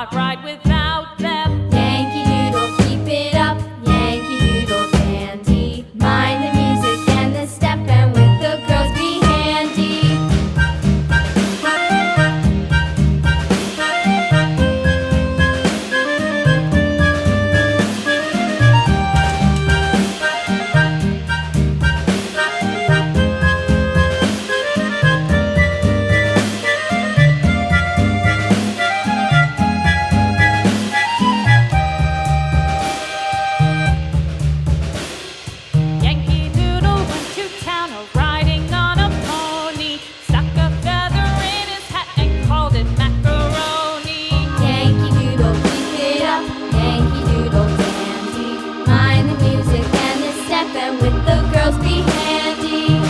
not ride without them. Yankee Doodle, keep it up, Yankee Doodle dandy. Mind the music and the step, and with the girls be handy. Yankee Doodle went to town riding on a pony. Stuck a feather in his hat and called it macaroni. Yankee Doodle, keep it up, Yankee Doodle dandy. Mind the music and the step, and with the girls be handy.